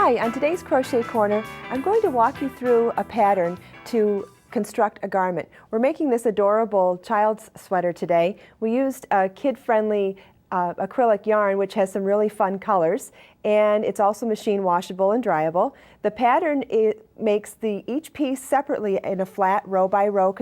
Hi, on today's Crochet Corner, I'm going to walk you through a pattern to construct a garment. We're making this adorable child's sweater today. We used a kid-friendly acrylic yarn which has some really fun colors, and it's also machine washable and dryable. The pattern makes each piece separately in a flat row by row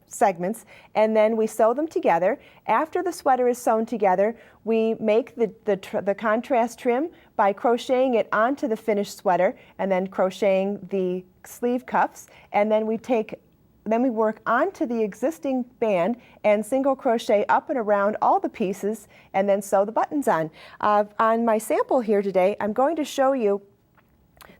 segments, and then we sew them together. After the sweater is sewn together, we make the contrast trim by crocheting it onto the finished sweater and then crocheting the sleeve cuffs, and then we work onto the existing band and single crochet up and around all the pieces and then sew the buttons on. On my sample here today, I'm going to show you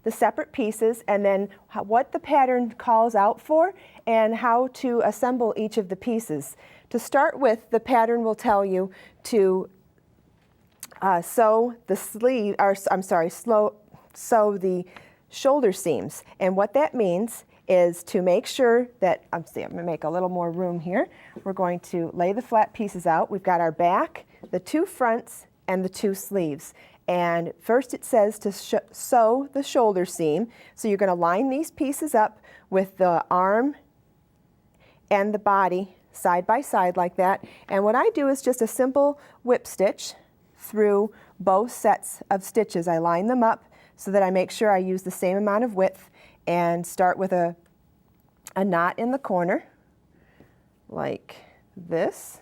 the separate pieces and then what the pattern calls out for and how to assemble each of the pieces. To start with, the pattern will tell you to sew the sew the shoulder seams, and what that means is to make sure that, I'm going to make a little more room here. We're going to lay the flat pieces out. We've got our back, the two fronts, and the two sleeves. And first it says to sew the shoulder seam. So you're going to line these pieces up with the arm and the body side by side like that. And what I do is just a simple whip stitch through both sets of stitches. I line them up so that I make sure I use the same amount of width, and start with a knot in the corner like this.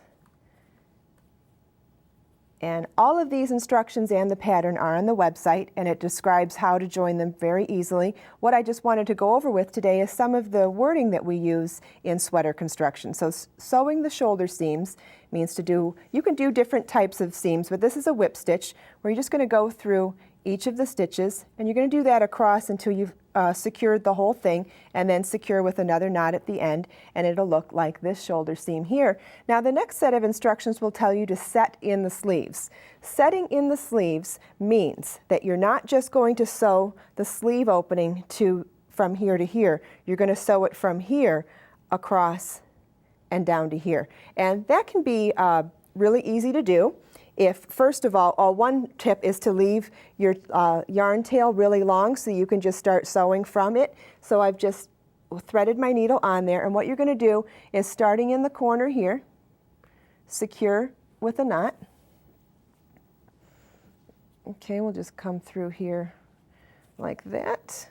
And all of these instructions and the pattern are on the website, and it describes how to join them very easily. What I just wanted to go over with today is some of the wording that we use in sweater construction. So sewing the shoulder seams means you can do different types of seams, but this is a whip stitch where you're just going to go through each of the stitches, and you're going to do that across until you've secured the whole thing, and then secure with another knot at the end, and it'll look like this shoulder seam here. Now the next set of instructions will tell you to set in the sleeves. Setting in the sleeves means that you're not just going to sew the sleeve opening from here to here. You're going to sew it from here across and down to here, and that can be really easy to do. First of all, one tip is to leave your yarn tail really long so you can just start sewing from it. So I've just threaded my needle on there, and what you're going to do is, starting in the corner here, secure with a knot. Okay, we'll just come through here like that.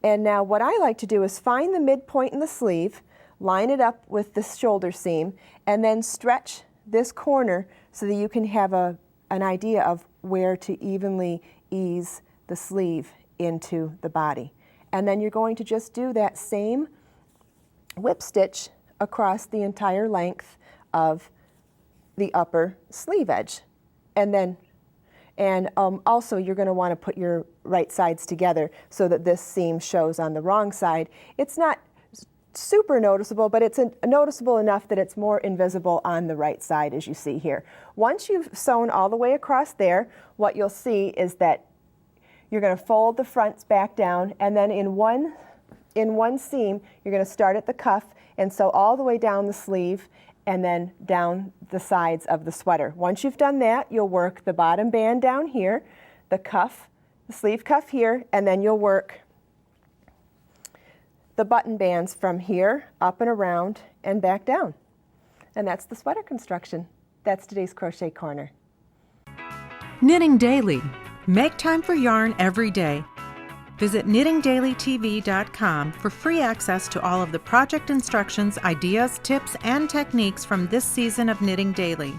And now what I like to do is find the midpoint in the sleeve, line it up with the shoulder seam, and then stretch this corner so that you can have an idea of where to evenly ease the sleeve into the body. And then you're going to just do that same whip stitch across the entire length of the upper sleeve edge. And also you're going to want to put your right sides together so that this seam shows on the wrong side. It's not super noticeable, but it's noticeable enough that it's more invisible on the right side, as you see here. Once you've sewn all the way across there, what you'll see is that you're going to fold the fronts back down, and then in one seam you're going to start at the cuff and sew all the way down the sleeve and then down the sides of the sweater. Once you've done that, you'll work the bottom band down here, the sleeve cuff here, and then you'll work the button bands from here up and around and back down. And that's the sweater construction. That's today's Crochet Corner. Knitting Daily. Make time for yarn every day. Visit knittingdailytv.com for free access to all of the project instructions, ideas, tips, and techniques from this season of Knitting Daily.